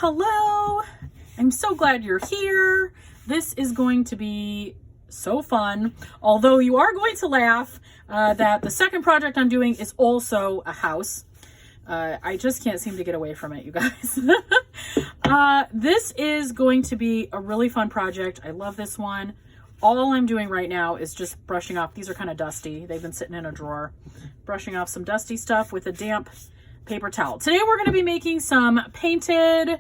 hello. I'm so glad you're here. This is going to be so fun. Although you are going to laugh that the second project I'm doing is also a house. I just can't seem to get away from it, you guys. This is going to be a really fun project. I love this one. All I'm doing right now is just brushing off. These are kind of dusty. They've been sitting in a drawer. Brushing off some dusty stuff with a damp paper towel. Today we're going to be making some painted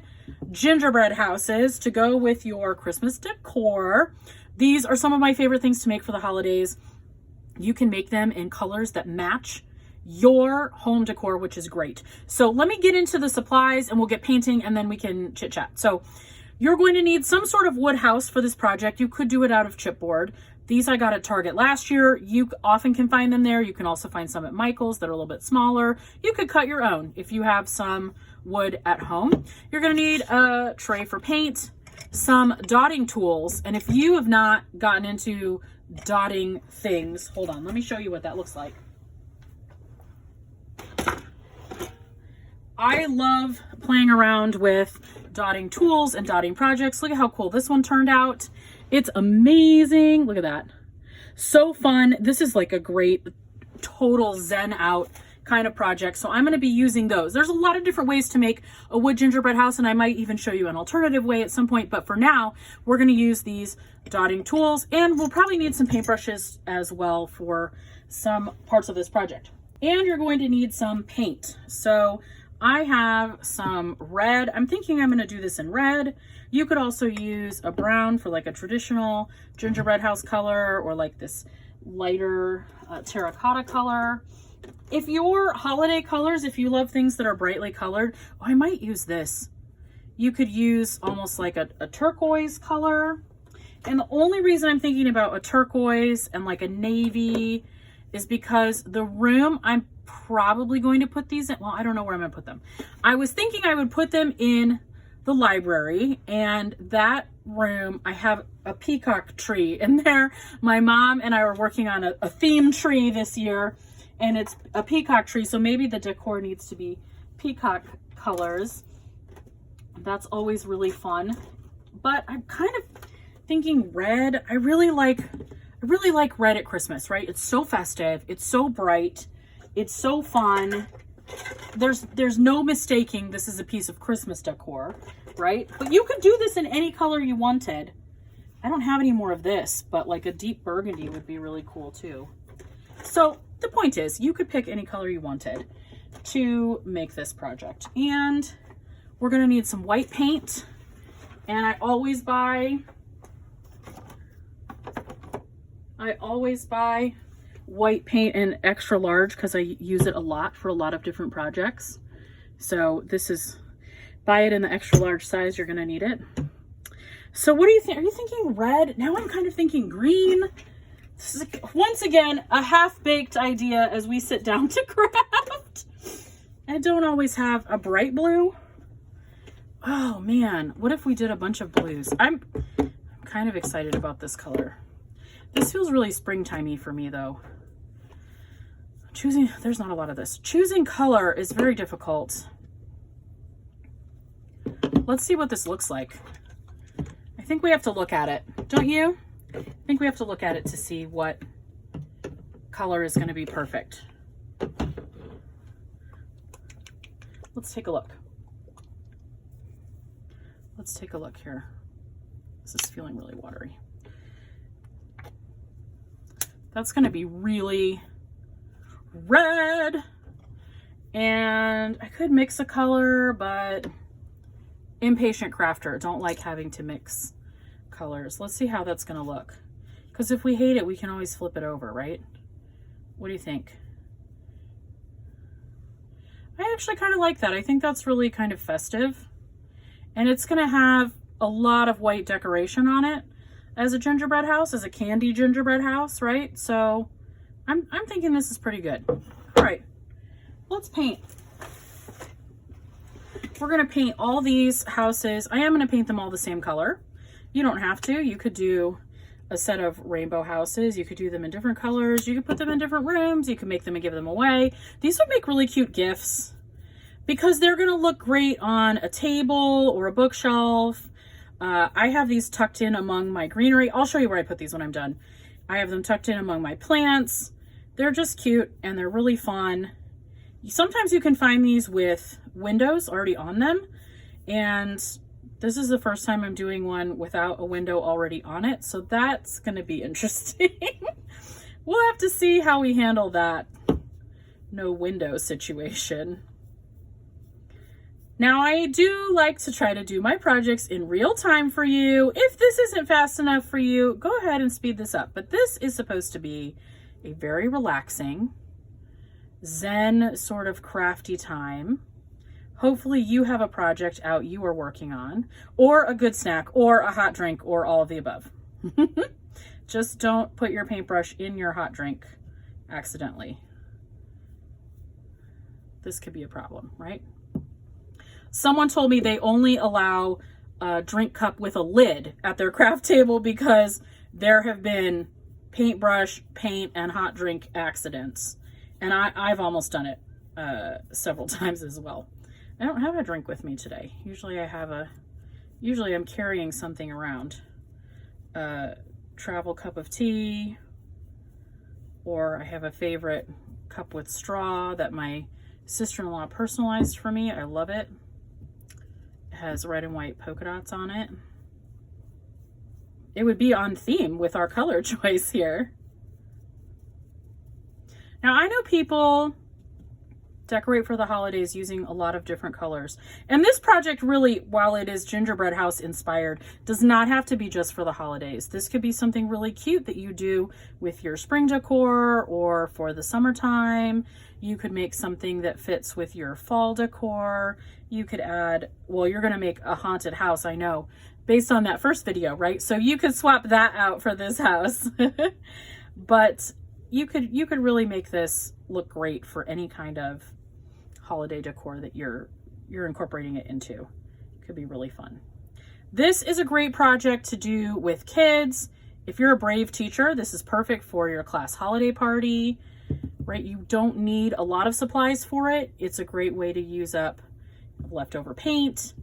gingerbread houses to go with your Christmas decor. These are some of my favorite things to make for the holidays. You can make them in colors that match your home decor, which is great. So let me get into the supplies and we'll get painting and then we can chit chat. So you're going to need some sort of wood house for this project. You could do it out of chipboard. These I got at Target last year. You often can find them there. You can also find some at Michael's that are a little bit smaller. You could cut your own if you have some wood at home. You're going to need a tray for paint, some dotting tools. And if you have not gotten into dotting things, hold on, let me show you what that looks like. I love playing around with dotting tools and dotting projects. Look at how cool this one turned out. It's amazing. Look at that. So fun. This is like a great total zen out kind of project. So I'm going to be using those. There's a lot of different ways to make a wood gingerbread house, and I might even show you an alternative way at some point. But for now, we're going to use these dotting tools, and we'll probably need some paintbrushes as well for some parts of this project. And you're going to need some paint. So I have some red. I'm thinking I'm going to do this in red. You could also use a brown for like a traditional gingerbread house color, or like this lighter terracotta color. If your holiday colors, if you love things that are brightly colored, oh, I might use this. You could use almost like a turquoise color. And the only reason I'm thinking about a turquoise and like a navy is because the room I'm probably going to put these in, well, I don't know where I'm going to put them. I was thinking I would put them in the library, and that room, I have a peacock tree in there. My mom and I were working on a theme tree this year, and it's a peacock tree, so maybe the decor needs to be peacock colors. That's always really fun. But I'm kind of thinking red. I really like red at Christmas, right? It's so festive. It's so bright. It's so fun. There's no mistaking this is a piece of Christmas decor, right? But you could do this in any color you wanted. I don't have any more of this, but like a deep burgundy would be really cool too. So the point is, you could pick any color you wanted to make this project. And we're gonna need some white paint. And I always buy white paint in extra large because I use it a lot for a lot of different projects. So this is, buy it in the extra large size, you're gonna need it. So what do you think? Are you thinking red? Now I'm kind of thinking green. This is, once again, a half-baked idea as we sit down to craft. I don't always have a bright blue. Oh man, what if we did a bunch of blues? I'm kind of excited about this color. This feels really springtimey for me though. There's not a lot of this. Choosing color is very difficult. Let's see what this looks like. I think we have to look at it, don't you? I think we have to look at it to see what color is going to be perfect. Let's take a look. Let's take a look here. This is feeling really watery. That's going to be really red. And I could mix a color, but impatient crafter, don't like having to mix colors. Let's see how that's going to look. Because if we hate it, we can always flip it over, right? What do you think? I actually kind of like that. I think that's really kind of festive. And it's going to have a lot of white decoration on it as a gingerbread house, as a candy gingerbread house, right? So I'm thinking this is pretty good. All right, let's paint. We're going to paint all these houses. I am going to paint them all the same color. You don't have to. You could do a set of rainbow houses. You could do them in different colors. You could put them in different rooms. You could make them and give them away. These would make really cute gifts because they're going to look great on a table or a bookshelf. I have these tucked in among my greenery. I'll show you where I put these when I'm done. I have them tucked in among my plants. They're just cute and they're really fun. Sometimes you can find these with windows already on them. And this is the first time I'm doing one without a window already on it. So that's going to be interesting. We'll have to see how we handle that no window situation. Now, I do like to try to do my projects in real time for you. If this isn't fast enough for you, go ahead and speed this up. But this is supposed to be a very relaxing, zen sort of crafty time. Hopefully you have a project out you are working on, or a good snack, or a hot drink, or all of the above. Just don't put your paintbrush in your hot drink accidentally. This could be a problem, right? Someone told me they only allow a drink cup with a lid at their craft table because there have been paintbrush, paint, and hot drink accidents. And I've almost done it several times as well. I don't have a drink with me today. Usually I'm carrying something around. Travel cup of tea, or I have a favorite cup with straw that my sister-in-law personalized for me. I love it. It has red and white polka dots on it. It would be on theme with our color choice here. Now, I know people decorate for the holidays using a lot of different colors. And this project really, while it is gingerbread house inspired, does not have to be just for the holidays. This could be something really cute that you do with your spring decor or for the summertime. You could make something that fits with your fall decor. You could add, well, you're going to make a haunted house, I know, based on that first video, right? So you could swap that out for this house. But you could really make this look great for any kind of holiday decor that you're incorporating it into. It could be really fun. This is a great project to do with kids. If you're a brave teacher, this is perfect for your class holiday party, right? You don't need a lot of supplies for it. It's a great way to use up leftover paint.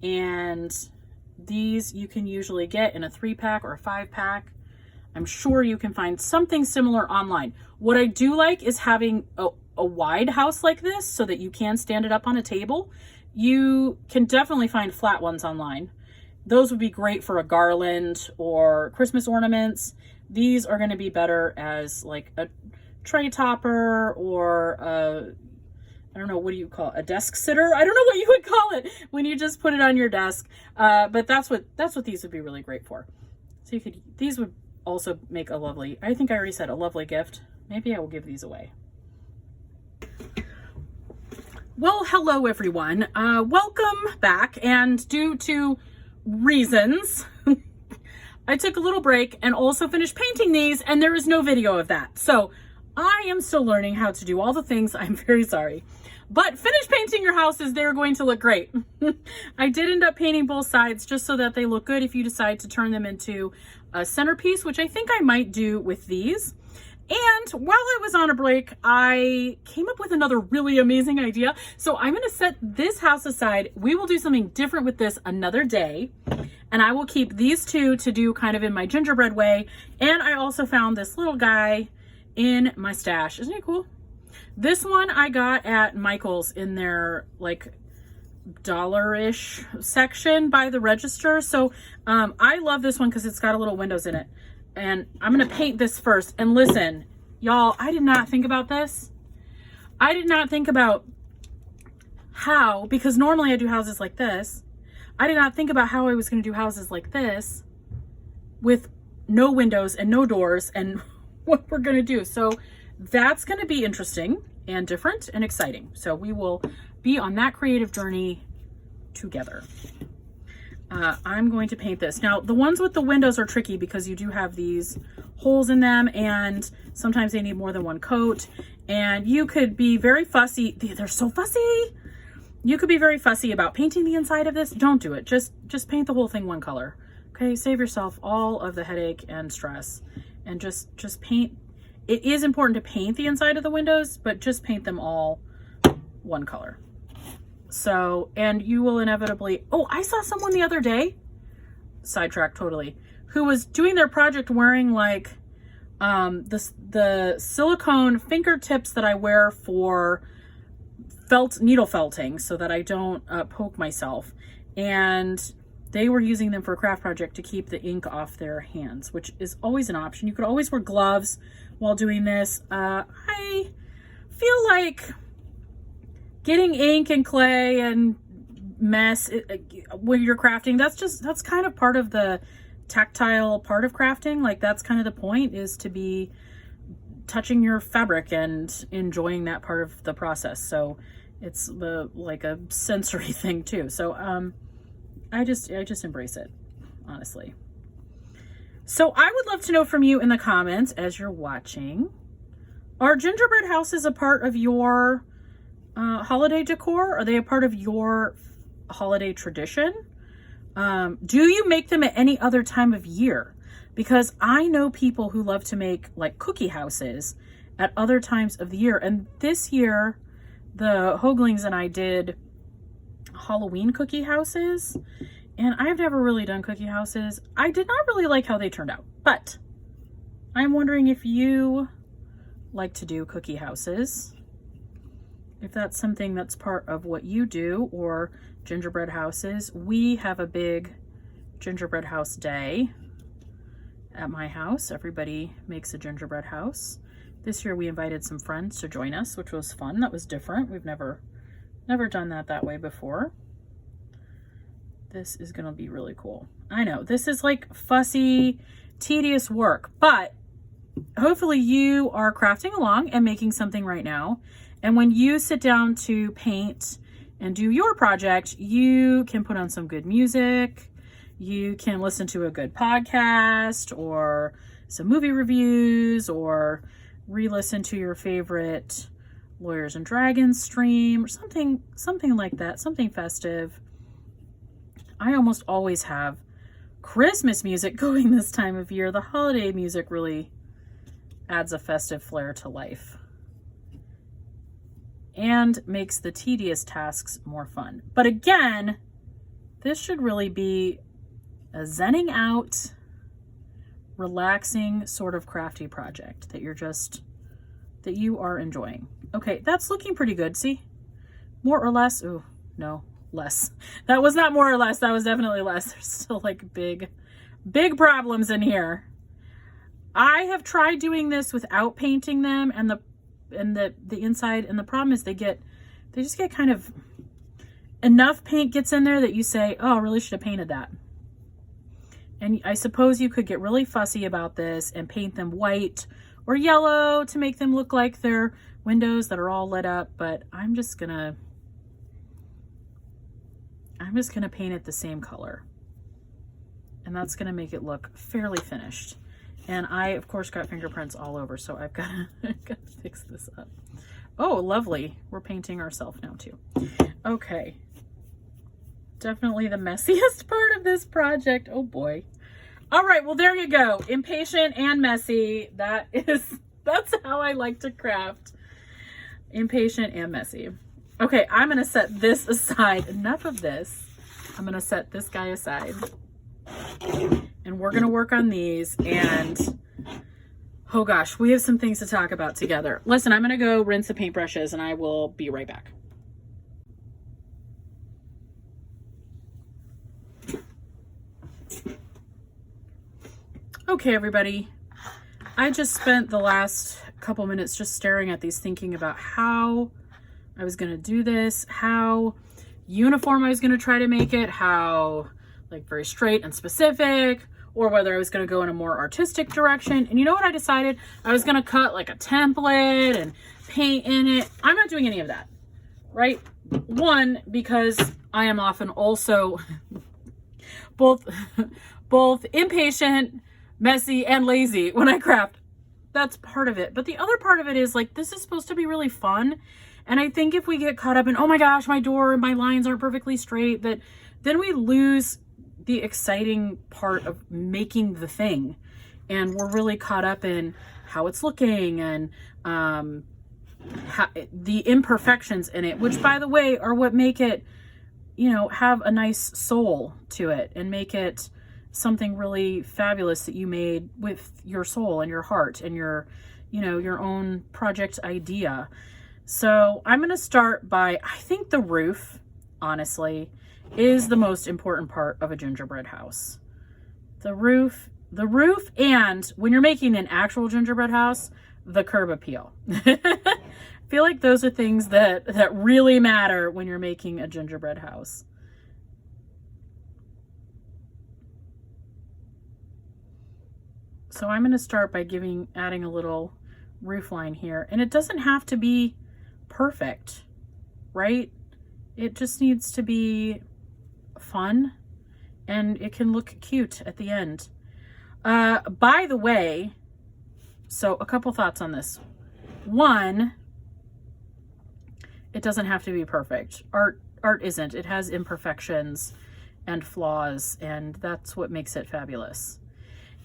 And these you can usually get in a 3-pack or a 5-pack. I'm sure you can find something similar online. What I do like is having a wide house like this so that you can stand it up on a table. You can definitely find flat ones online. Those would be great for a garland or Christmas ornaments. These are going to be better as like a tray topper or a, I don't know, what do you call it? A desk sitter? I don't know what you would call it when you just put it on your desk. But that's what these would be really great for. So these would also make a lovely, I think I already said a lovely gift. Maybe I will give these away. Well, hello everyone. Welcome back, and due to reasons, I took a little break and also finished painting these, and there is no video of that. So I am still learning how to do all the things. I'm very sorry. But finish painting your houses. They're going to look great. I did end up painting both sides just so that they look good if you decide to turn them into a centerpiece, which I think I might do with these. And while I was on a break, I came up with another really amazing idea. So I'm going to set this house aside. We will do something different with this another day. And I will keep these two to do kind of in my gingerbread way. And I also found this little guy in my stash. Isn't it cool? This one I got at Michael's in their like $1-ish section by the register. So I love this one because it's got a little windows in it. And I'm going to paint this first. And listen, y'all, I did not think about this. I did not think about how, because normally I do houses like this. I did not think about how I was going to do houses like this with no windows and no doors and what we're going to do. So that's going to be interesting and different and exciting. So we will be on that creative journey together. I'm going to paint this. Now, the ones with the windows are tricky because you do have these holes in them and sometimes they need more than one coat. And you could be very fussy. They're so fussy. You could be very fussy about painting the inside of this. Don't do it. Just paint the whole thing one color. Okay, save yourself all of the headache and stress and just paint. It is important to paint the inside of the windows, but just paint them all one color. So, and you will inevitably, oh, I saw someone the other day, sidetrack totally, who was doing their project wearing like the silicone fingertips that I wear for needle felting so that I don't poke myself. And they were using them for a craft project to keep the ink off their hands, which is always an option. You could always wear gloves while doing this. I feel like getting ink and clay and mess when you're crafting, that's kind of part of the tactile part of crafting. Like that's kind of the point, is to be touching your fabric and enjoying that part of the process. So it's like a sensory thing too. So I just embrace it, honestly. So I would love to know from you in the comments as you're watching, are gingerbread houses a part of your holiday decor? Are they a part of your holiday tradition? Do you make them at any other time of year? Because I know people who love to make like cookie houses at other times of the year. And this year, the Hoaglings and I did Halloween cookie houses. And I've never really done cookie houses. I did not really like how they turned out. But I'm wondering if you like to do cookie houses, if that's something that's part of what you do, or gingerbread houses. We have a big gingerbread house day at my house. Everybody makes a gingerbread house. This year we invited some friends to join us, which was fun. That was different. We've never done that way before. This is gonna be really cool. I know this is like fussy, tedious work, but hopefully you are crafting along and making something right now. And when you sit down to paint and do your project, you can put on some good music. You can listen to a good podcast or some movie reviews, or re-listen to your favorite Lawyers and Dragons stream, or something like that, something festive. I almost always have Christmas music going this time of year. The holiday music really adds a festive flair to life and makes the tedious tasks more fun. But again, this should really be a zenning out, relaxing sort of crafty project that you are enjoying. Okay, that's looking pretty good. See? More or less. Ooh, no, less. That was not more or less. That was definitely less. There's still like big problems in here. I have tried doing this without painting them and the inside, and the problem is they just get kind of, enough paint gets in there that you say, oh, I really should have painted that. And I suppose you could get really fussy about this and paint them white or yellow to make them look like they're windows that are all lit up, but I'm just gonna paint it the same color, and that's gonna make it look fairly finished. And I, of course, got fingerprints all over, so I've got to fix this up. Oh, lovely. We're painting ourselves now, too. Okay. Definitely the messiest part of this project. Oh, boy. All right, well, there you go. Impatient and messy. That's how I like to craft. Impatient and messy. Okay, I'm going to set this aside. Enough of this. I'm going to set this guy aside. And we're going to work on these, and oh gosh, we have some things to talk about together. Listen, I'm going to go rinse the paintbrushes and I will be right back. Okay, everybody. I just spent the last couple minutes just staring at these, thinking about how I was going to do this, how uniform I was going to try to make it, how like very straight and specific, or whether I was going to go in a more artistic direction. And you know what I decided? I was going to cut like a template and paint in it. I'm not doing any of that, right? One, because I am often also both impatient, messy, and lazy when I craft. That's part of it. But the other part of it is like, this is supposed to be really fun. And I think if we get caught up in, oh my gosh, my door and my lines aren't perfectly straight, that then we lose the exciting part of making the thing, and we're really caught up in how it's looking and the imperfections in it, which by the way are what make it, you know, have a nice soul to it and make it something really fabulous that you made with your soul and your heart and your, you know, your own project idea. So I'm going to start by, I think the roof, honestly, is the most important part of a gingerbread house. The roof, and when you're making an actual gingerbread house, the curb appeal. I feel like those are things that really matter when you're making a gingerbread house. So I'm going to start by adding a little roof line here, and it doesn't have to be perfect, right? It just needs to be fun, and it can look cute at the end. By the way, so a couple thoughts on this. One, it doesn't have to be perfect. Art isn't. It has imperfections and flaws, and that's what makes it fabulous.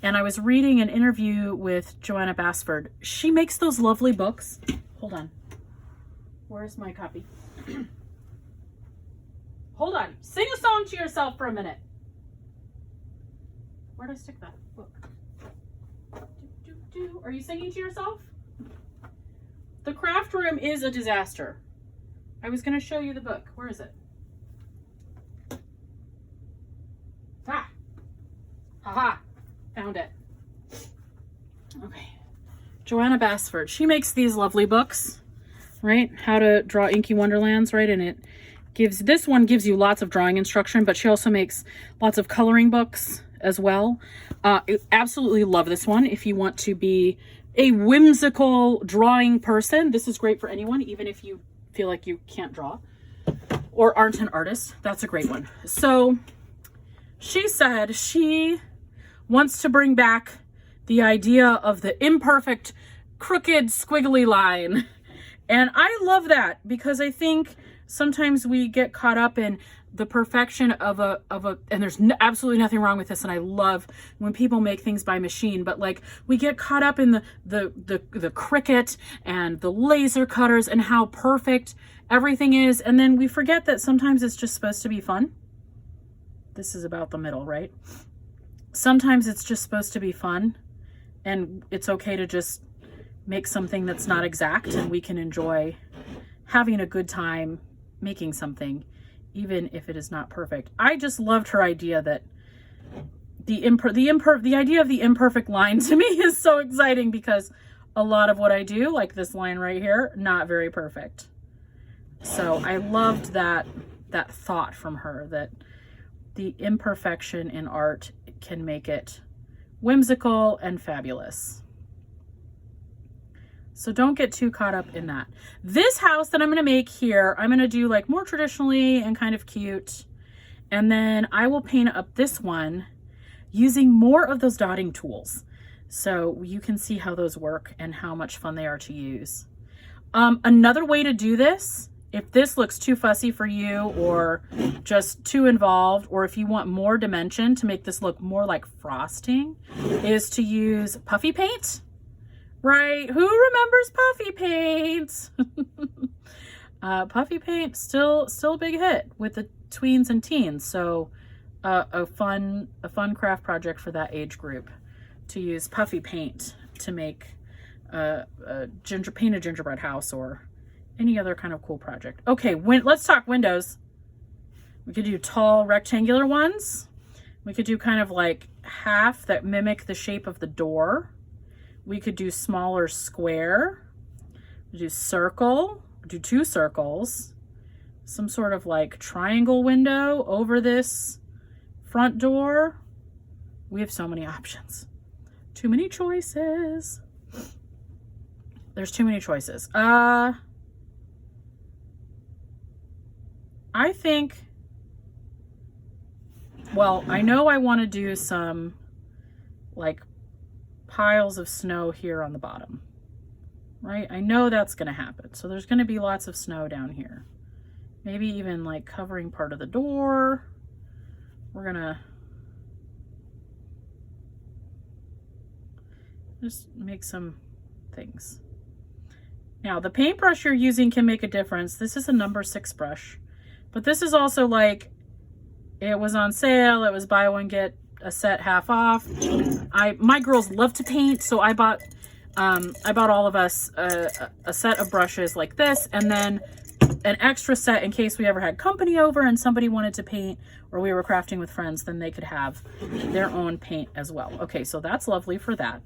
And I was reading an interview with Joanna Basford. She makes those lovely books. Hold on. Where's my copy? Hold on. Sing a song to yourself for a minute. Where'd I stick that book? Are you singing to yourself? The craft room is a disaster. I was going to show you the book. Where is it? Ah! Haha! Found it. Okay. Joanna Basford. She makes these lovely books, right? How to draw Inky Wonderlands, right? And this one gives you lots of drawing instruction, but she also makes lots of coloring books as well. I absolutely love this one. If you want to be a whimsical drawing person, this is great for anyone, even if you feel like you can't draw or aren't an artist. That's a great one. So she said she wants to bring back the idea of the imperfect, crooked, squiggly line. And I love that because I think sometimes we get caught up in the perfection of and there's absolutely nothing wrong with this. And I love when people make things by machine, but like we get caught up in the Cricut and the laser cutters and how perfect everything is. And then we forget that sometimes it's just supposed to be fun. This is about the middle, right? Sometimes it's just supposed to be fun, and it's okay to just make something that's not exact, and we can enjoy having a good time making something, even if it is not perfect. I just loved her idea that the idea of the imperfect line to me is so exciting because a lot of what I do, like this line right here, not very perfect. So I loved that thought from her, that the imperfection in art can make it whimsical and fabulous. So don't get too caught up in that. This house that I'm going to make here, I'm going to do like more traditionally and kind of cute. And then I will paint up this one using more of those dotting tools. So you can see how those work and how much fun they are to use. Another way to do this, if this looks too fussy for you or just too involved, or if you want more dimension to make this look more like frosting, is to use puffy paint, right? Who remembers puffy paint? Puffy paint, still a big hit with the tweens and teens. So a fun craft project for that age group, to use puffy paint to make paint a gingerbread house or any other kind of cool project. Okay, let's talk windows. We could do tall rectangular ones. We could do kind of like half that mimic the shape of the door. We could do smaller square. We do circle. We do 2 circles. Some sort of like triangle window over this front door. We have so many options. Too many choices. There's too many choices. I think, well, I know I want to do some like piles of snow here on the bottom, right? I know that's going to happen. So there's going to be lots of snow down here. Maybe even like covering part of the door. We're going to just make some things. Now, the paintbrush you're using can make a difference. This is a number 6 brush, but this is also like, it was on sale. It was buy one, get a set half off. My girls love to paint, so I bought all of us a set of brushes like this, and then an extra set in case we ever had company over and somebody wanted to paint, or we were crafting with friends, then they could have their own paint as well. Okay, so that's lovely for that.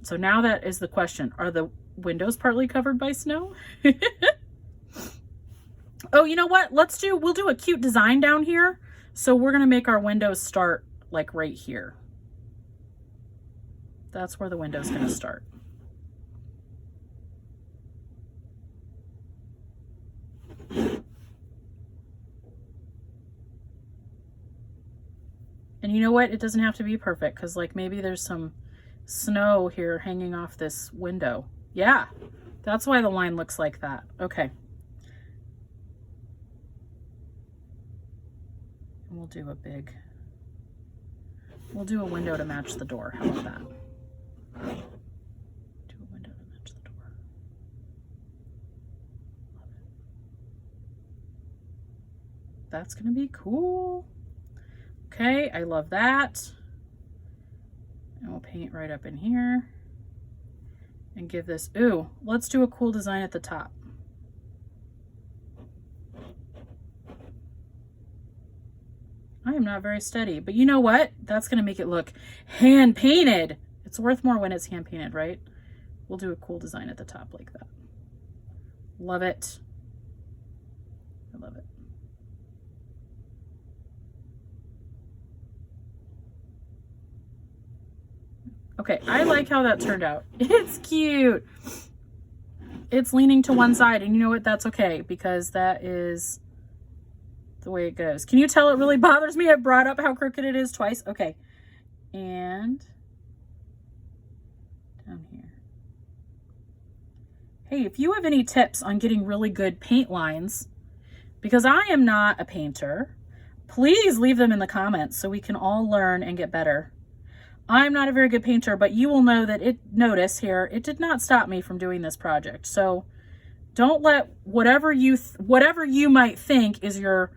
So now that is the question. Are the windows partly covered by snow? Oh, you know what? We'll do a cute design down here. So we're going to make our windows start like right here. That's where the window's going to start. And you know what? It doesn't have to be perfect, because like maybe there's some snow here hanging off this window. Yeah, that's why the line looks like that. Okay. And we'll do a window to match the door. How about that? Do a window to match the door. Love it. That's gonna be cool. Okay, I love that. And we'll paint right up in here and give this, ooh, let's do a cool design at the top. I am not very steady, but you know what? That's gonna make it look hand painted. It's worth more when it's hand painted, right? We'll do a cool design at the top like that. Love it. I love it. Okay, I like how that turned out. It's cute. It's leaning to one side, and you know what? That's okay, because that is the way it goes. Can you tell it really bothers me? I brought up how crooked it is twice. Okay. And down here. Hey, if you have any tips on getting really good paint lines, because I am not a painter, please leave them in the comments so we can all learn and get better. I'm not a very good painter, but you will know that notice here, it did not stop me from doing this project. So don't let whatever you might think is your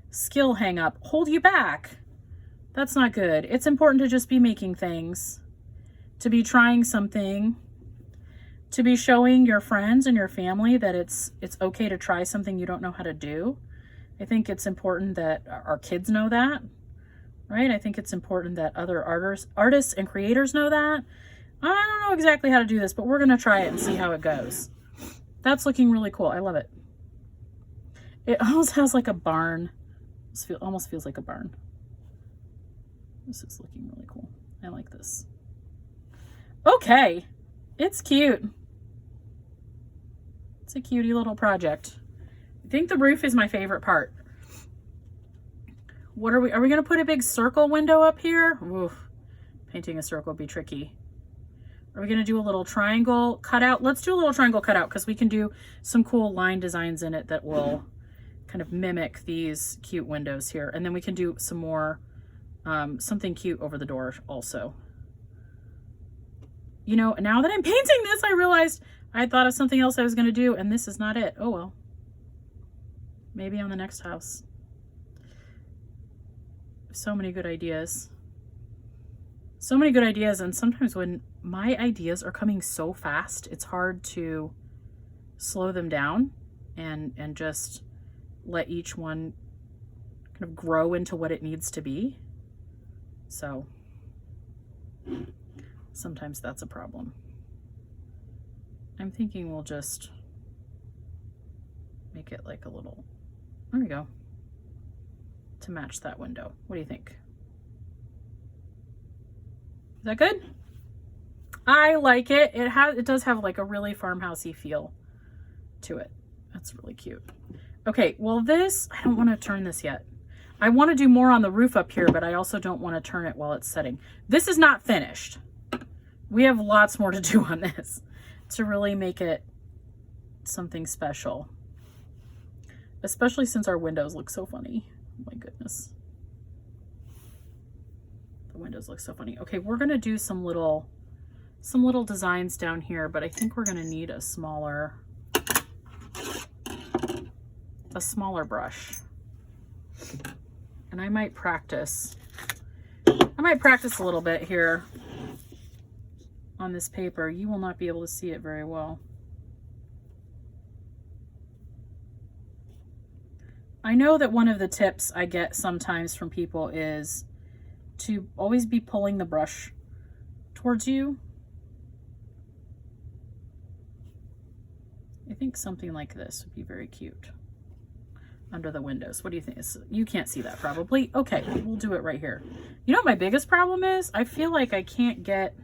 skill hang up hold you back. That's not good. It's important to just be making things, to be trying something, to be showing your friends and your family that it's okay to try something you don't know how to do. I think it's important that our kids know that. Right? I think it's important that other artists and creators know that. I don't know exactly how to do this, but we're going to try it and see how it goes. That's looking really cool. I love it. It almost has like a barn. It almost feels like a barn. This is looking really cool. I like this. Okay. It's cute. It's a cutie little project. I think the roof is my favorite part. What are we going to put a big circle window up here? Oof, painting a circle would be tricky. Are we going to do a little triangle cutout? Let's do a little triangle cutout, because we can do some cool line designs in it that will kind of mimic these cute windows here. And then we can do some more, something cute over the door also. You know, now that I'm painting this, I realized I thought of something else I was going to do, and this is not it. Oh, well. Maybe on the next house. So many good ideas. So many good ideas, and sometimes when my ideas are coming so fast, it's hard to slow them down and just let each one kind of grow into what it needs to be. So sometimes that's a problem. I'm thinking we'll just make it like a little, there we go, to match that window. What do you think? Is that good? I like it. It does have like a really farmhousey feel to it. That's really cute. Okay, well this, I don't want to turn this yet. I want to do more on the roof up here, but I also don't want to turn it while it's setting. This is not finished. We have lots more to do on this to really make it something special. Especially since our windows look so funny. Oh my goodness. The windows look so funny. Okay, we're gonna do some little designs down here, but I think we're gonna need a smaller a smaller brush. And I might practice. I might practice a little bit here on this paper. You will not be able to see it very well. I know that one of the tips I get sometimes from people is to always be pulling the brush towards you. I think something like this would be very cute under the windows. What do you think? You can't see that probably. Okay, we'll do it right here. You know what my biggest problem is? I feel like I can't get...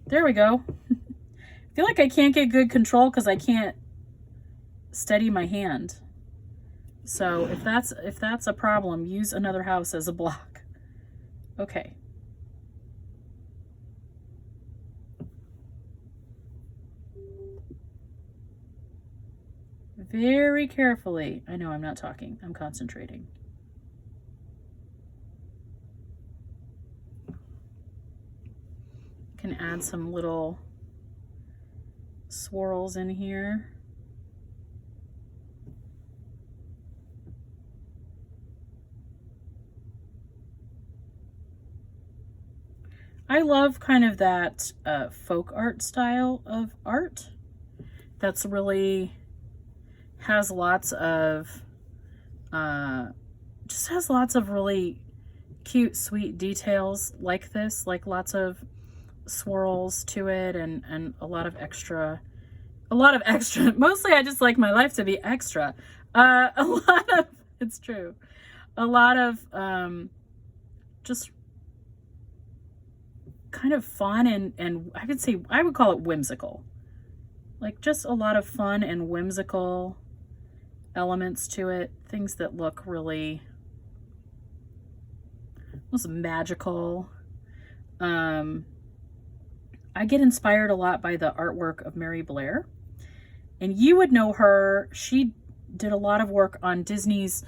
There we go. I feel like I can't get good control because I can't steady my hand. So if that's a problem, use another house as a block. Okay. Very carefully. I know I'm not talking. I'm concentrating. Can add some little swirls in here. I love kind of that folk art style of art. That's really has lots of just has lots of really cute, sweet details like this, like lots of swirls to it and a lot of extra. Mostly I just like my life to be extra. It's true. A lot of just kind of fun and I would call it whimsical. Like just a lot of fun and whimsical elements to it. Things that look really almost magical. I get inspired a lot by the artwork of Mary Blair. And you would know her. She did a lot of work on Disney's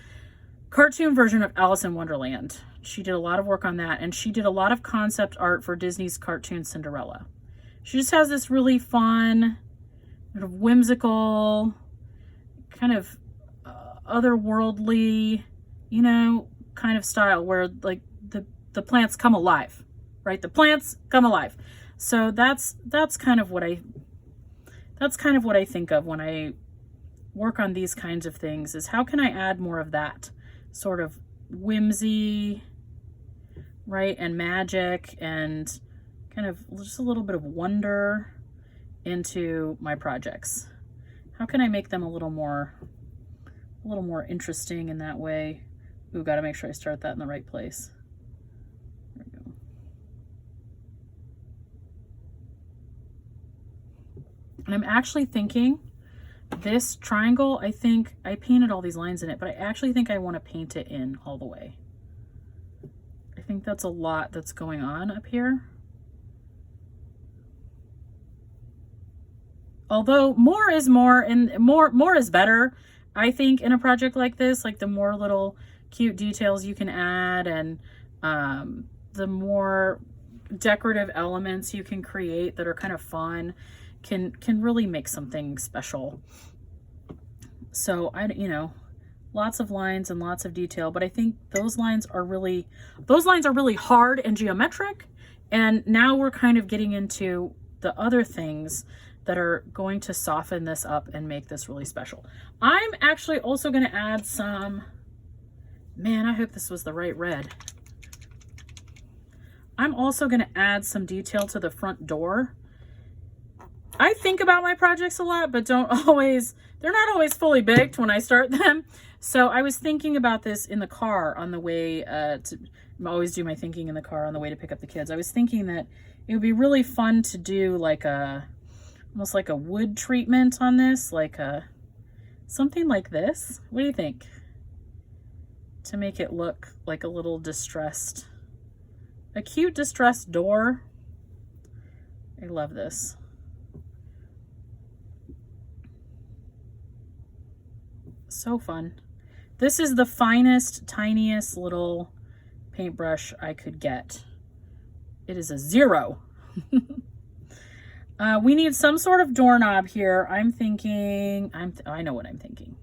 cartoon version of Alice in Wonderland. She did a lot of work on that, and she did a lot of concept art for Disney's cartoon Cinderella. She just has this really fun, sort of whimsical, kind of otherworldly, you know, kind of style where like the plants come alive, right? The plants come alive. So that's kind of what I think of when I work on these kinds of things, is how can I add more of that sort of whimsy, right, and magic and kind of just a little bit of wonder into my projects. How can I make them a little more interesting in that way? Ooh, got to make sure I start that in the right place. There we go. And I'm actually thinking this triangle, I think I painted all these lines in it, but I actually think I want to paint it in all the way. I think that's a lot that's going on up here. Although more is more, and more is better, I think, in a project like this. Like the more little cute details you can add, and the more decorative elements you can create that are kind of fun, can really make something special. So lots of lines and lots of detail, but I think those lines are really hard and geometric. And now we're kind of getting into the other things that are going to soften this up and make this really special. I'm actually also going to add some, man, I hope this was the right red. I'm also going to add some detail to the front door. I think about my projects a lot, but they're not always fully baked when I start them. So I was thinking about this in the car on the way I always do my thinking in the car on the way to pick up the kids. I was thinking that it would be really fun to do like almost like a wood treatment on this, like something like this. What do you think? To make it look like a little distressed, a cute distressed door. I love this. So fun. This is the finest, tiniest little paintbrush I could get. It is a 0. We need some sort of doorknob here. I'm thinking, I know what I'm thinking.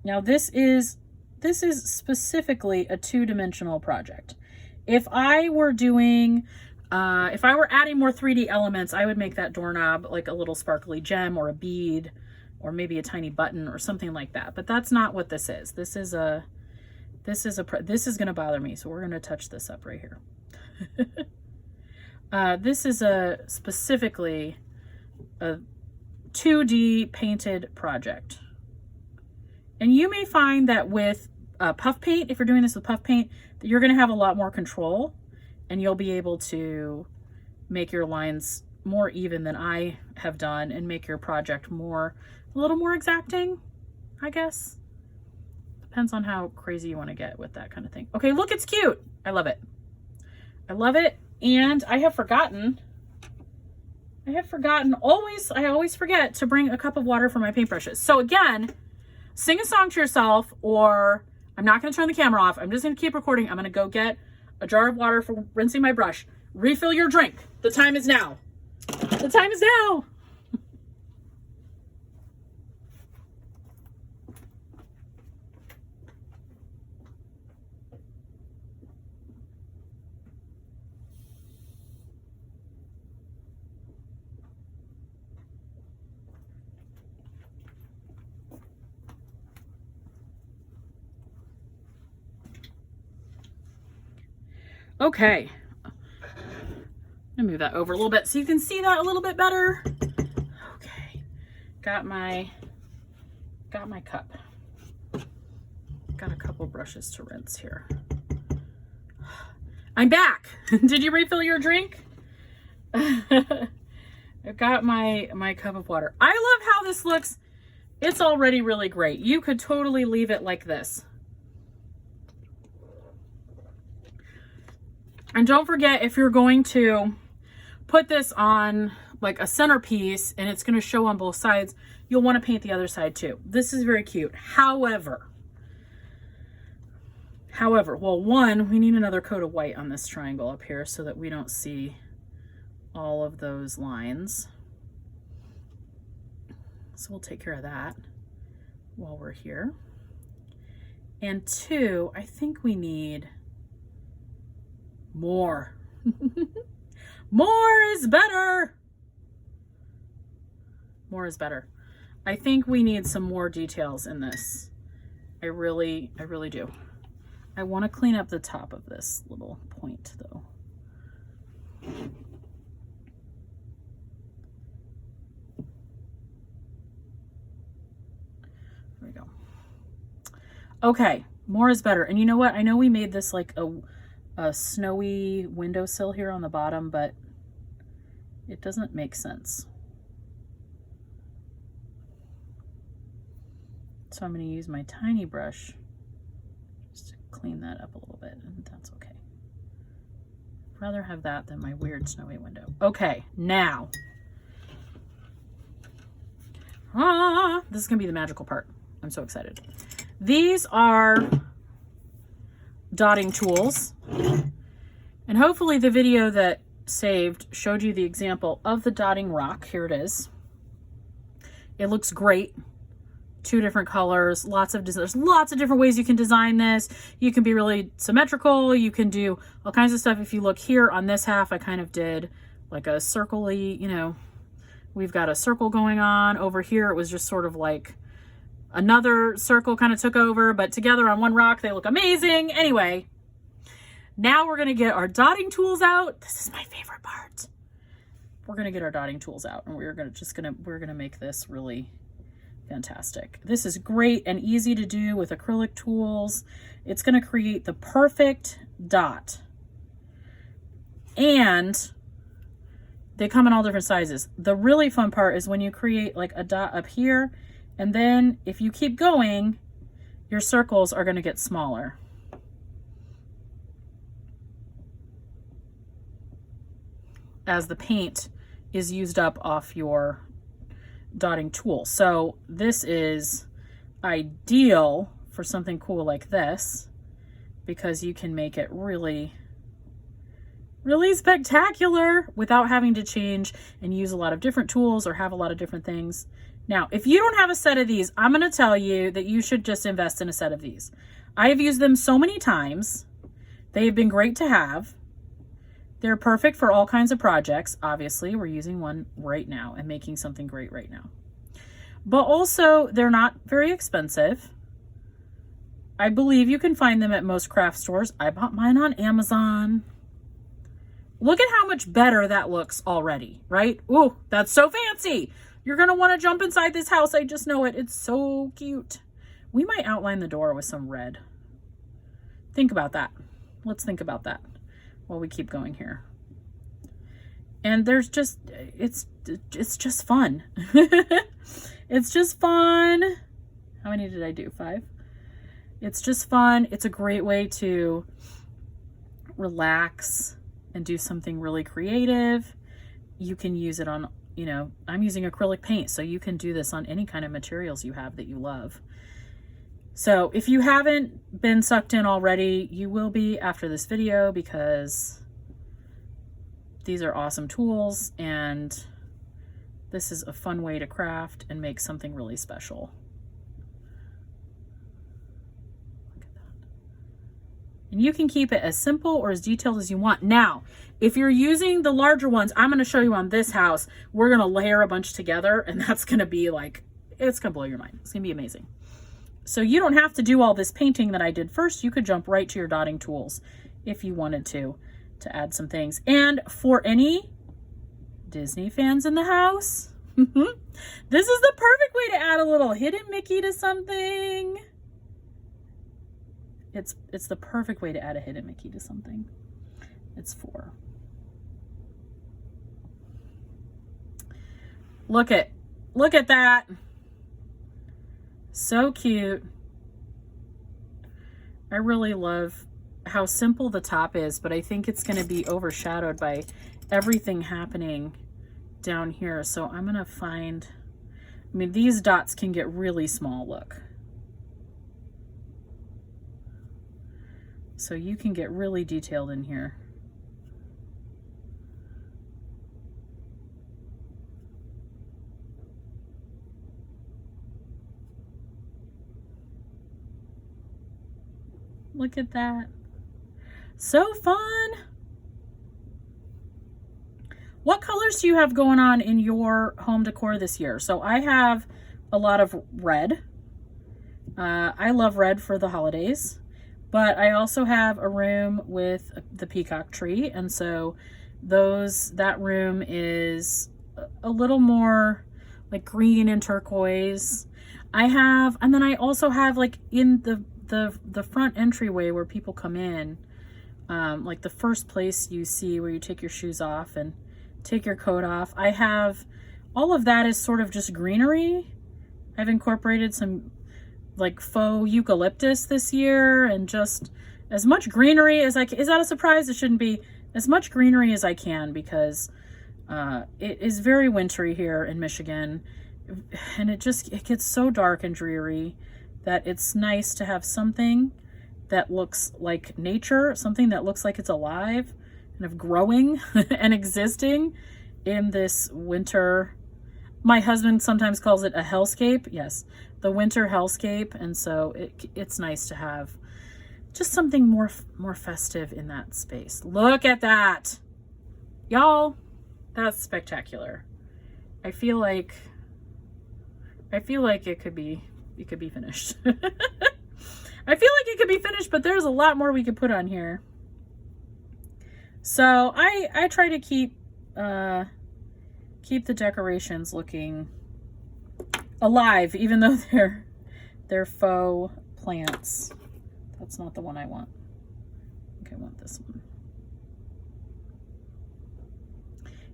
Now this is specifically a 2-dimensional project. If I were doing, if I were adding more 3D elements, I would make that doorknob like a little sparkly gem or a bead or maybe a tiny button or something like that. But that's not what this is. This is going to bother me. So we're going to touch this up right here. This is specifically a 2D painted project. And you may find that with puff paint, if you're doing this with puff paint, that you're going to have a lot more control and you'll be able to make your lines more even than I have done and make your project a little more exacting, I guess. Depends on how crazy you want to get with that kind of thing. Okay, look, it's cute. I love it. I love it. And I always forget to bring a cup of water for my paintbrushes. So again, sing a song to yourself, or I'm not going to turn the camera off. I'm just going to keep recording. I'm going to go get a jar of water for rinsing my brush. Refill your drink. The time is now. The time is now. Okay, let me move that over a little bit so you can see that a little bit better. Okay, got my cup. Got a couple brushes to rinse here. I'm back. Did you refill your drink? I've got my cup of water. I love how this looks. It's already really great. You could totally leave it like this. And don't forget, if you're going to put this on like a centerpiece and it's going to show on both sides, you'll want to paint the other side too. This is very cute. However, well, one, we need another coat of white on this triangle up here so that we don't see all of those lines. So we'll take care of that while we're here. And two, I think we need more. More is better. More is better. I think we need some more details in this. I really do. I want to clean up the top of this little point though. There we go. Okay, more is better. And you know what? I know we made this like a snowy windowsill here on the bottom, but it doesn't make sense. So I'm going to use my tiny brush just to clean that up a little bit, and that's okay. I'd rather have that than my weird snowy window. Okay, now. This is going to be the magical part. I'm so excited. These are dotting tools, and hopefully the video that saved showed you the example of the dotting rock. Here it is. It looks great. 2 different colors, there's lots of different ways you can design this. You can be really symmetrical, you can do all kinds of stuff. If you look here on this half, I kind of did like a circle-y, you know, we've got a circle going on. Over here it was just sort of like another circle kind of took over, but together on one rock they look amazing. Anyway, now we're gonna get our dotting tools out. This is my favorite part. We're gonna get our dotting tools out, and we're gonna make this really fantastic. This is great and easy to do with acrylic tools. It's going to create the perfect dot. And they come in all different sizes. The really fun part is when you create like a dot up here, and then if you keep going, your circles are going to get smaller. As the paint is used up off your dotting tool. So this is ideal for something cool like this, because you can make it really really spectacular without having to change and use a lot of different tools or have a lot of different things. Now, if you don't have a set of these, I'm going to tell you that you should just invest in a set of these. I have used them so many times. They've been great to have. They're perfect for all kinds of projects. Obviously, we're using one right now and making something great right now. But also, they're not very expensive. I believe you can find them at most craft stores. I bought mine on Amazon. Look at how much better that looks already, right? Ooh, that's so fancy. You're going to want to jump inside this house. I just know it. It's so cute. We might outline the door with some red. Think about that. Let's think about that while we keep going here. And there's just, it's just fun. It's just fun. How many did I do? 5? It's just fun. It's a great way to relax and do something really creative. You can use it on, you know, I'm using acrylic paint, so you can do this on any kind of materials you have that you love. So if you haven't been sucked in already, you will be after this video, because these are awesome tools and this is a fun way to craft and make something really special. And you can keep it as simple or as detailed as you want. Now, if you're using the larger ones, I'm going to show you on this house, we're going to layer a bunch together, and that's going to be like, it's going to blow your mind. It's going to be amazing. So you don't have to do all this painting that I did first. You could jump right to your dotting tools if you wanted to add some things. And for any Disney fans in the house, this is the perfect way to add a little hidden Mickey to something. It's the perfect way to add a hidden Mickey to something. It's 4. Look at that. So cute. I really love how simple the top is, but I think it's going to be overshadowed by everything happening down here. So I'm going to find, I mean, these dots can get really small, look. So you can get really detailed in here. Look at that. So fun. What colors do you have going on in your home decor this year? So I have a lot of red. I love red for the holidays. But I also have a room with the peacock tree, and so that room is a little more like green and turquoise. And then I also have, like, in the front entryway where people come in, like the first place you see where you take your shoes off and take your coat off, I have all of that is sort of just greenery. I've incorporated some like faux eucalyptus this year, and just as much greenery as I can. Is that a surprise? It shouldn't be. As much greenery as I can, because it is very wintry here in Michigan, and it gets so dark and dreary that it's nice to have something that looks like nature, something that looks like it's alive, kind of growing and existing in this winter. My husband sometimes calls it a hellscape. Yes, the winter hellscape. And so it's nice to have just something more festive in that space. Look at that. Y'all, that's spectacular. I feel like it could be finished. I feel like it could be finished, but there's a lot more we could put on here. So I try to keep the decorations looking alive, even though they're faux plants. That's not the one I want. Okay, I want this one.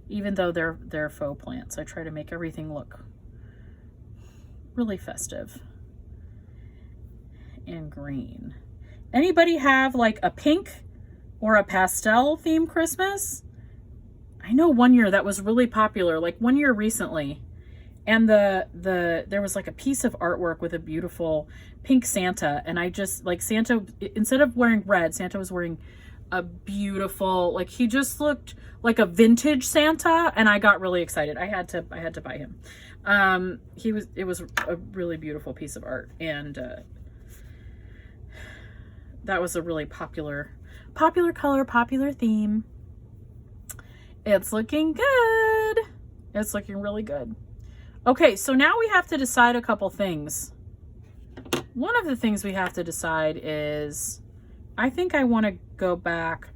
Even though they're faux plants, I try to make everything look really festive and green. Anybody have like a pink or a pastel theme Christmas? I know one year that was really popular, like one year recently, and there was like a piece of artwork with a beautiful pink Santa, and I just like Santa, instead of wearing red, Santa was wearing a beautiful, like he just looked like a vintage Santa, and I got really excited. I had to buy him. It was a really beautiful piece of art, and that was a really popular color, popular theme. It's looking good. It's looking really good. Okay, so now we have to decide a couple things. One of the things we have to decide is, I think I want to go back.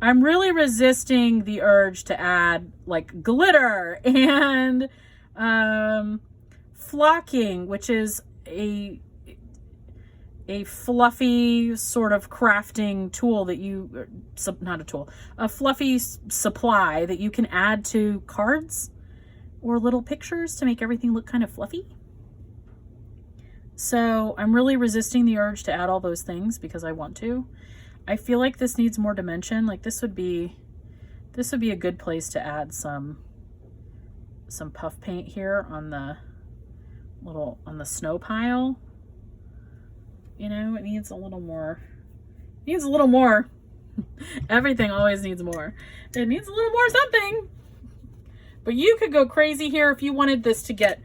I'm really resisting the urge to add like glitter and flocking, which is a fluffy sort of crafting tool that you, not a tool, a fluffy supply that you can add to cards or little pictures to make everything look kind of fluffy. So I'm really resisting the urge to add all those things because I want to. I feel like this needs more dimension. Like this would be a good place to add some puff paint here on the snow pile. You know, it needs a little more. Everything always needs more. It needs a little more something. But you could go crazy here if you wanted this to get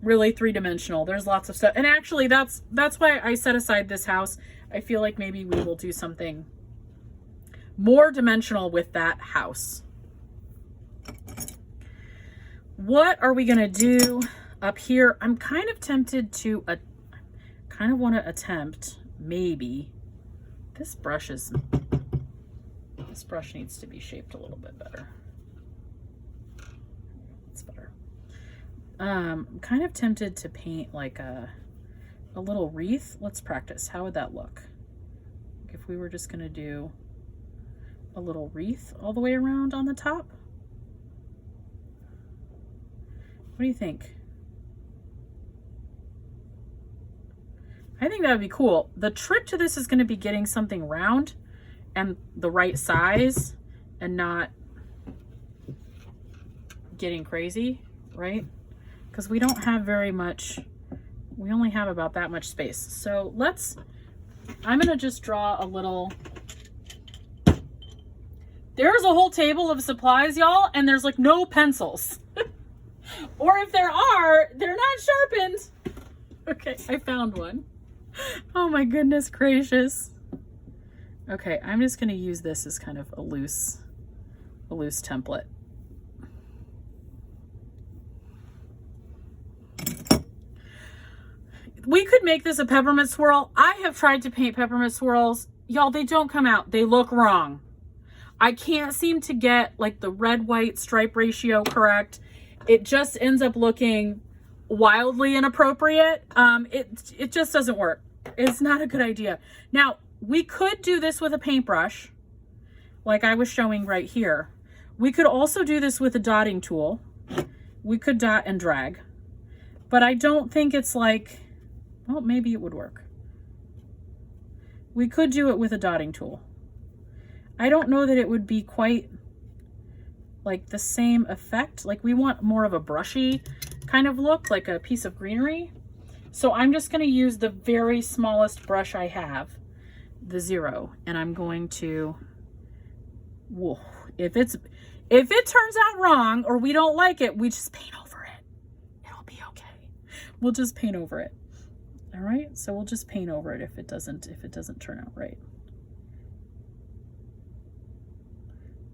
really three-dimensional. There's lots of stuff. And actually that's why I set aside this house. I feel like maybe we will do something more dimensional with that house. What are we going to do up here? I'm kind of tempted to kind of want to attempt, maybe, this brush needs to be shaped a little bit better. It's better. I'm kind of tempted to paint like a little wreath. Let's practice. How would that look? If we were just going to do a little wreath all the way around on the top. What do you think? I think that would be cool. The trick to this is going to be getting something round and the right size and not getting crazy, right? Because we don't have very much, we only have about that much space. So I'm going to just draw a little, there's a whole table of supplies, y'all, and there's like no pencils. Or if there are, they're not sharpened. Okay, I found one. Oh my goodness gracious. Okay, I'm just going to use this as kind of a loose template. We could make this a peppermint swirl. I have tried to paint peppermint swirls. Y'all, they don't come out. They look wrong. I can't seem to get like the red-white stripe ratio correct. It just ends up looking wildly inappropriate. It just doesn't work. It's not a good idea. Now, we could do this with a paintbrush, like I was showing right here. We could also do this with a dotting tool. We could dot and drag, but I don't think it's like, well, maybe it would work. We could do it with a dotting tool. I don't know that it would be quite like the same effect. Like we want more of a brushy kind of look, like a piece of greenery. So I'm just going to use the very smallest brush I have, the 0, and I'm going to, whoa, if it turns out wrong or we don't like it, we just paint over it. It'll be okay. We'll just paint over it. All right. So we'll just paint over it if it doesn't turn out right.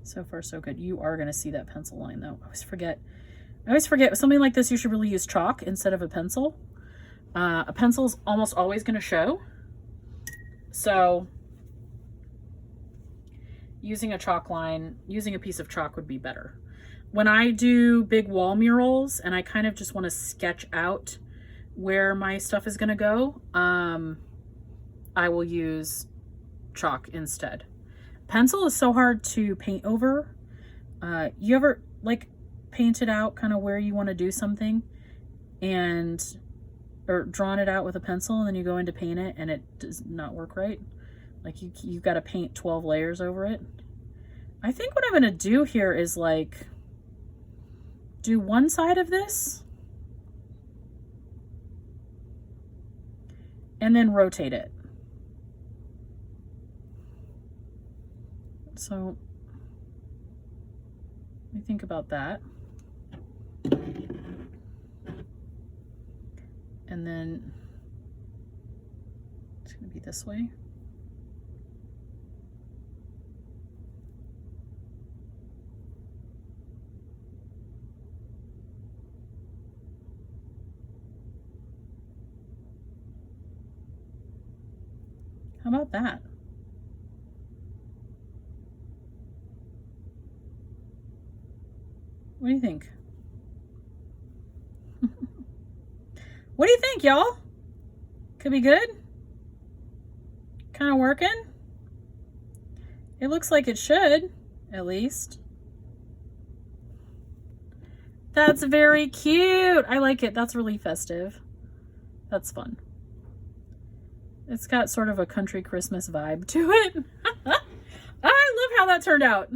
So far, so good. You are going to see that pencil line though. I always forget with something like this, you should really use chalk instead of a pencil. A pencil is almost always going to show. So using a chalk line, using a piece of chalk would be better. When I do big wall murals and I kind of just want to sketch out where my stuff is going to go, I will use chalk instead. Pencil is so hard to paint over. You ever like painted out kind of where you want to do something or drawn it out with a pencil and then you go in to paint it and it does not work right? Like you've got to paint 12 layers over it. I think what I'm going to do here is like do one side of this and then rotate it. So we think about that. And then it's going to be this way. How about that? What do you think? What do you think, y'all? Could be good? Kind of working? It looks like it should, at least. That's very cute. I like it. That's really festive. That's fun. It's got sort of a country Christmas vibe to it. I love how that turned out.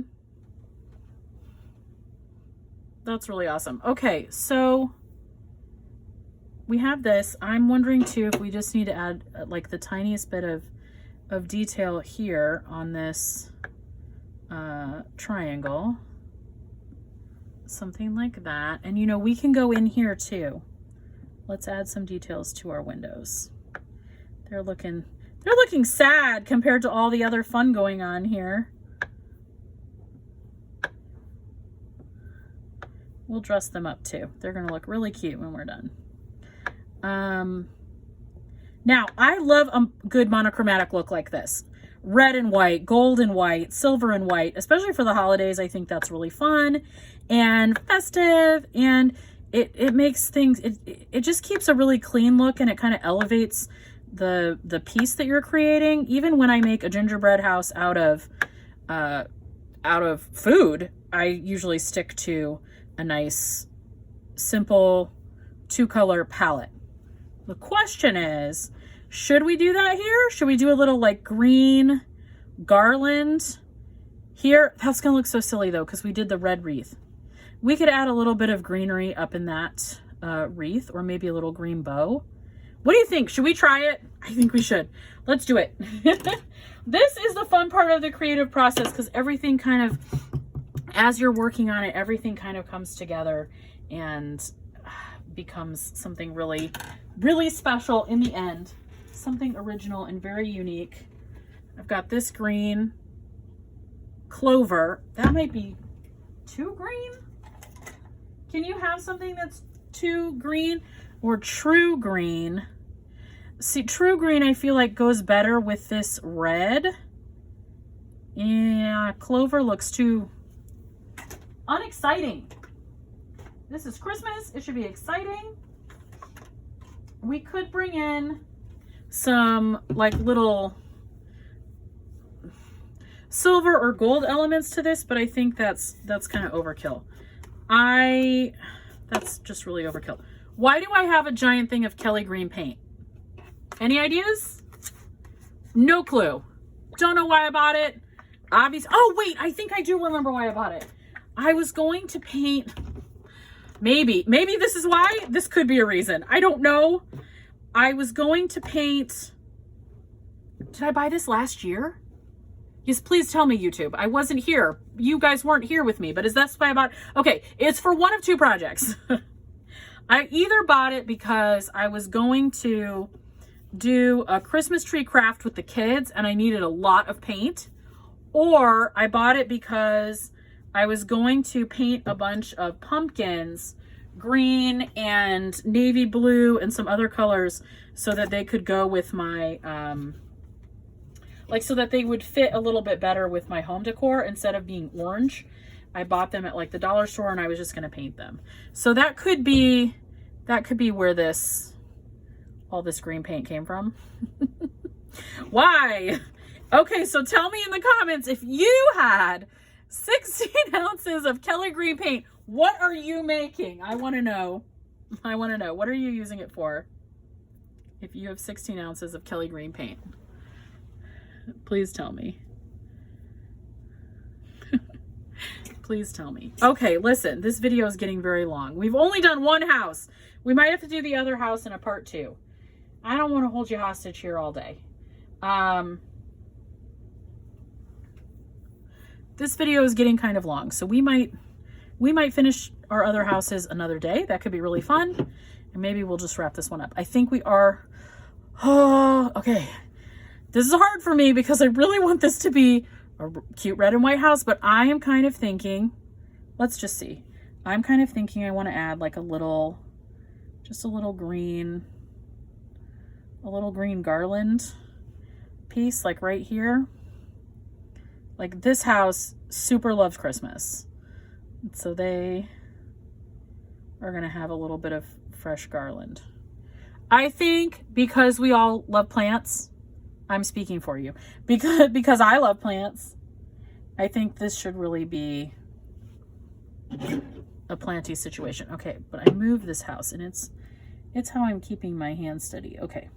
That's really awesome. Okay, so we have this. I'm wondering too if we just need to add like the tiniest bit of detail here on this triangle. Something like that. And you know, we can go in here too. Let's add some details to our windows. They're looking sad compared to all the other fun going on here. We'll dress them up too. They're gonna look really cute when we're done. Now I love a good monochromatic look like this. Red and white, gold and white, silver and white, especially for the holidays. I think that's really fun and festive, and it makes things, it just keeps a really clean look, and it kind of elevates the piece that you're creating. Even when I make a gingerbread house out of food, I usually stick to a nice simple 2-color palette. The question is, should we do that here? Should we do a little like green garland here? That's gonna look so silly though, because we did the red wreath. We could add a little bit of greenery up in that wreath, or maybe a little green bow. What do you think? Should we try it? I think we should. Let's do it. This is the fun part of the creative process, because everything kind of, as you're working on it, everything kind of comes together and becomes something really, really special in the end. Something original and very unique. I've got this green clover. That might be too green. Can you have something that's too green? Or true green? See, true green I feel like goes better with this red. Yeah, clover looks too unexciting. This is Christmas. It should be exciting. We could bring in some like little silver or gold elements to this, but I think that's kind of overkill. That's just really overkill. Why do I have a giant thing of Kelly green paint? Any ideas? No clue. Don't know why I bought it. Obviously, oh wait, I think I do remember why I bought it. I was going to paint, maybe this is why. This could be a reason. I don't know. I was going to paint, did I buy this last year? Yes, please tell me, YouTube. I wasn't here. You guys weren't here with me, but is that why I bought? Okay, it's for one of two projects. I either bought it because I was going to do a Christmas tree craft with the kids and I needed a lot of paint, or I bought it because I was going to paint a bunch of pumpkins, green and navy blue and some other colors, so that they could go with my, so that they would fit a little bit better with my home decor instead of being orange. I bought them at like the dollar store and I was just going to paint them. So that could be where all this green paint came from. Why? Okay, so tell me in the comments, if you had 16 ounces of Kelly green paint, what are you making? I want to know. I want to know. What are you using it for? If you have 16 ounces of Kelly green paint, please tell me. Please tell me. Okay, listen, this video is getting very long. We've only done one house. We might have to do the other house in a part 2. I don't want to hold you hostage here all day. this video is getting kind of long, so we might finish our other houses another day. That could be really fun. And maybe we'll just wrap this one up. I think we are, oh, okay. This is hard for me because I really want this to be a cute red and white house, but I am kind of thinking, let's just see. I'm kind of thinking I want to add like a little, just a little green garland piece, like right here. Like this house super loves Christmas. So they are going to have a little bit of fresh garland. I think because we all love plants, I'm speaking for you. Because I love plants, I think this should really be a planty situation. Okay, but I moved this house and it's how I'm keeping my hand steady. Okay.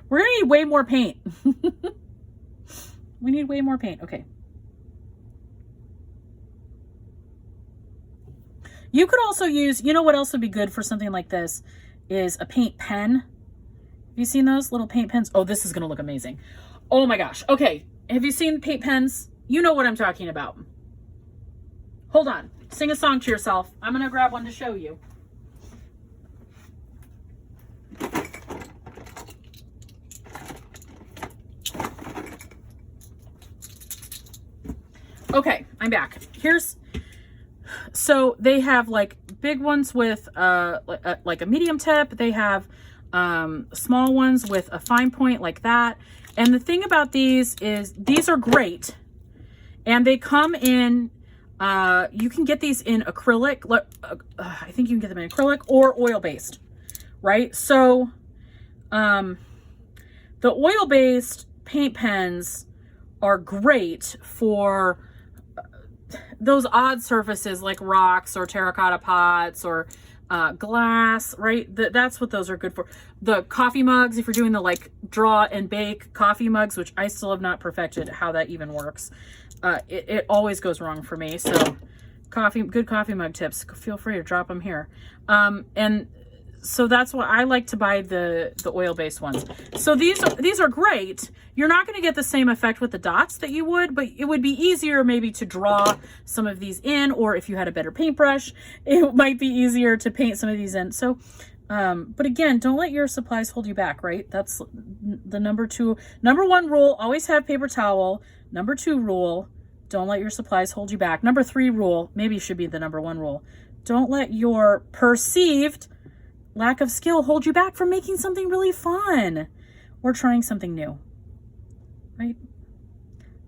We're going to need way more paint. We need way more paint. Okay. You could also use, you know what else would be good for something like this is a paint pen. Have you seen those little paint pens? Oh, this is going to look amazing. Oh my gosh. Okay. Have you seen paint pens? You know what I'm talking about. Hold on. Sing a song to yourself. I'm going to grab one to show you. Okay, I'm back. So they have like big ones with like a medium tip. They have small ones with a fine point like that. And the thing about these is these are great. And they come in, you can get these in acrylic. I think you can get them in acrylic or oil-based, right? So the oil-based paint pens are great for those odd surfaces like rocks or terracotta pots or glass, right? That's what those are good for. The coffee mugs, if you're doing the like draw and bake coffee mugs, which I still have not perfected how that even works. It always goes wrong for me. So good coffee mug tips, feel free to drop them here. And so that's why I like to buy the oil-based ones. So these are great. You're not going to get the same effect with the dots that you would, but it would be easier maybe to draw some of these in, or if you had a better paintbrush, it might be easier to paint some of these in. So, but again, don't let your supplies hold you back, right? That's the number one rule, always have paper towel. Number 2 rule, don't let your supplies hold you back. Number 3 rule, maybe should be the number 1 rule. Don't let your perceived lack of skill hold you back from making something really fun or trying something new, right?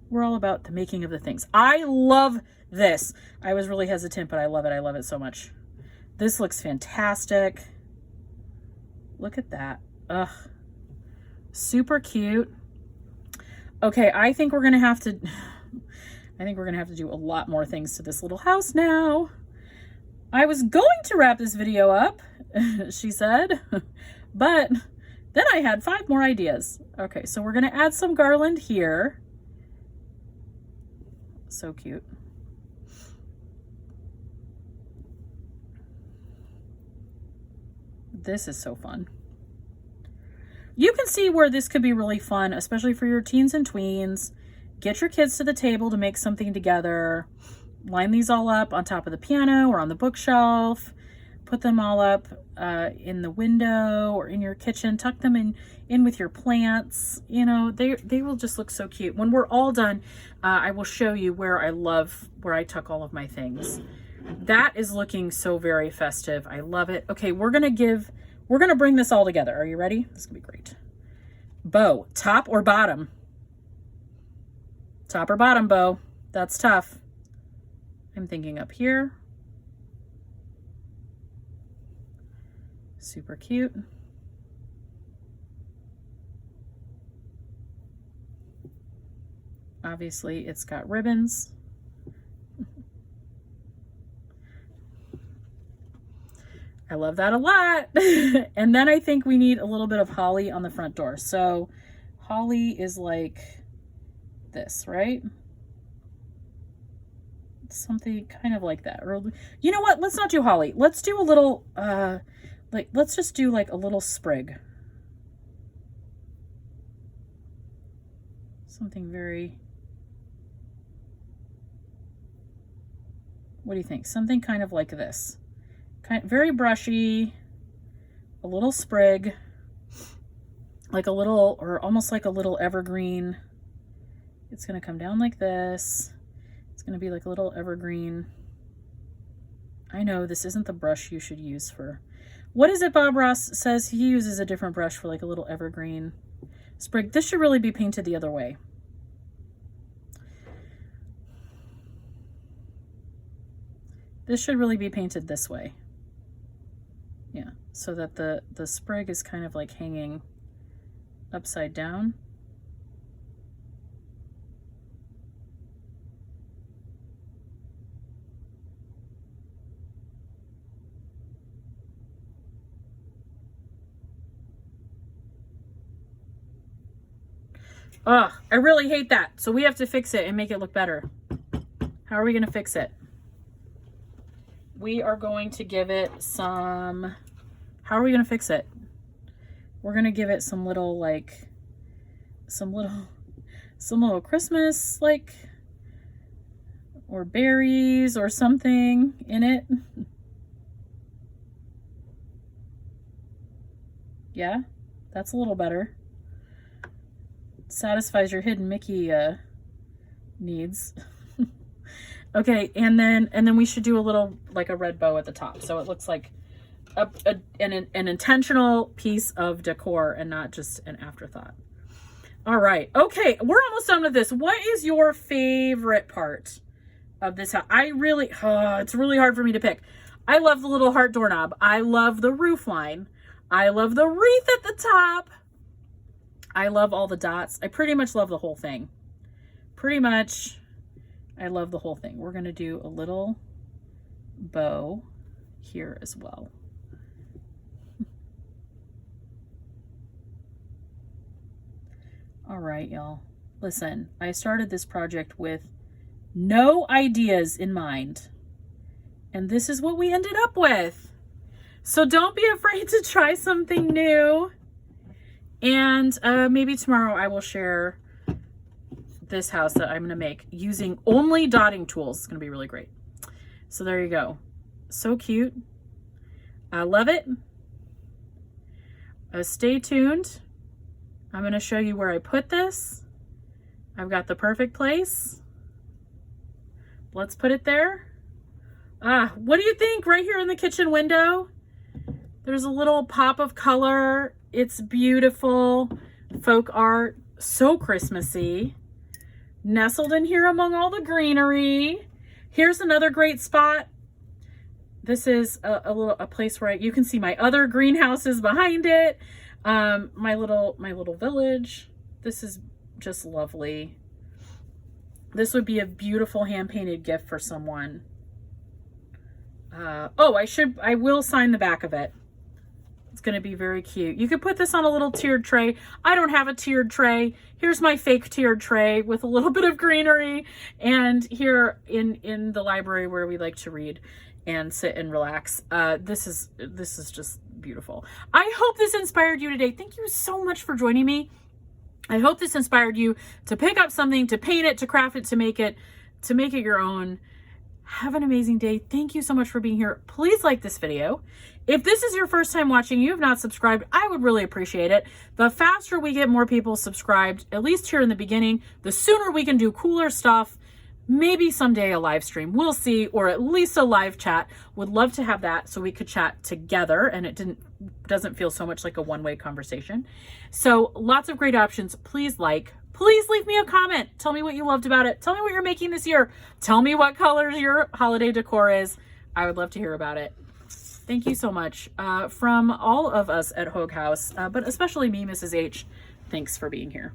We're all about the making of the things. I love this. I was really hesitant, but I love it. I love it so much. This looks fantastic. Look at that. Ugh. Super cute. Okay, I think we're going to have to do a lot more things to this little house now. I was going to wrap this video up, she said, but then I had 5 more ideas. Okay, so we're going to add some garland here. So cute. This is so fun. You can see where this could be really fun, especially for your teens and tweens. Get your kids to the table to make something together. Line these all up on top of the piano or on the bookshelf. Put them all up in the window or in your kitchen. Tuck them in with your plants. You know, they will just look so cute. When we're all done, I will show you where I tuck all of my things. That is looking so very festive. I love it. Okay, we're gonna bring this all together. Are you ready? This is gonna be great. Bow, top or bottom? Top or bottom bow? That's tough. I'm thinking up here. Super cute. Obviously, it's got ribbons. I love that a lot. And then I think we need a little bit of holly on the front door. So holly is like this, right? Something kind of like that. Or you know what? Let's not do holly. Let's do a little, let's just do like a little sprig. Something very What do you think? Something kind of like this. Very brushy, a little sprig, like a little, or almost like a little evergreen. It's going to come down like this. It's going to be like a little evergreen. I know this isn't the brush you should use for, what is it Bob Ross says? He uses a different brush for like a little evergreen sprig. This should really be painted the other way. This should really be painted this way. Yeah, so that the sprig is kind of like hanging upside down. Ugh, I really hate that. So we have to fix it and make it look better. How are we going to fix it? We are going to give it some, how are we going to fix it? We're going to give it some little, like, some little Christmas, like, or berries or something in it. Yeah, that's a little better. Satisfies your hidden Mickey needs. Okay, and then we should do a little, like a red bow at the top, so it looks like an intentional piece of decor and not just an afterthought. All right, okay, we're almost done with this. What is your favorite part of this house? It's really hard for me to pick. I love the little heart doorknob. I love the roof line. I love the wreath at the top. I love all the dots. I pretty much love the whole thing. Pretty much, I love the whole thing. We're gonna do a little bow here as well. All right, y'all. Listen, I started this project with no ideas in mind, and this is what we ended up with. So don't be afraid to try something new. And maybe tomorrow I will share this house that I'm going to make using only dotting tools. It's going to be really great. So there you go. So cute. I love it. Stay tuned. I'm going to show you where I put this. I've got the perfect place. Let's put it there. What do you think? Right here in the kitchen window, there's a little pop of color. It's beautiful. Folk art. So Christmassy. Nestled in here among all the greenery. Here's another great spot. This is a place where you can see my other greenhouses behind it. My little village. This is just lovely. This would be a beautiful hand-painted gift for someone. I will sign the back of it. It's going to be very cute. You could put this on a little tiered tray. I don't have a tiered tray. Here's my fake tiered tray with a little bit of greenery. And here in the library where we like to read and sit and relax. This is just beautiful. I hope this inspired you today. Thank you so much for joining me. I hope this inspired you to pick up something, to paint it, to craft it, to make it your own. Have an amazing day. Thank you so much for being here. Please like this video. If this is your first time watching, you have not subscribed, I would really appreciate it. The faster we get more people subscribed, at least here in the beginning, the sooner we can do cooler stuff. Maybe someday a live stream, we'll see, or at least a live chat. Would love to have that so we could chat together and it doesn't feel so much like a one-way conversation. So lots of great options. Please leave me a comment. Tell me what you loved about it. Tell me what you're making this year. Tell me what colors your holiday decor is. I would love to hear about it. Thank you so much from all of us at Hogue House, but especially me, Mrs. H. Thanks for being here.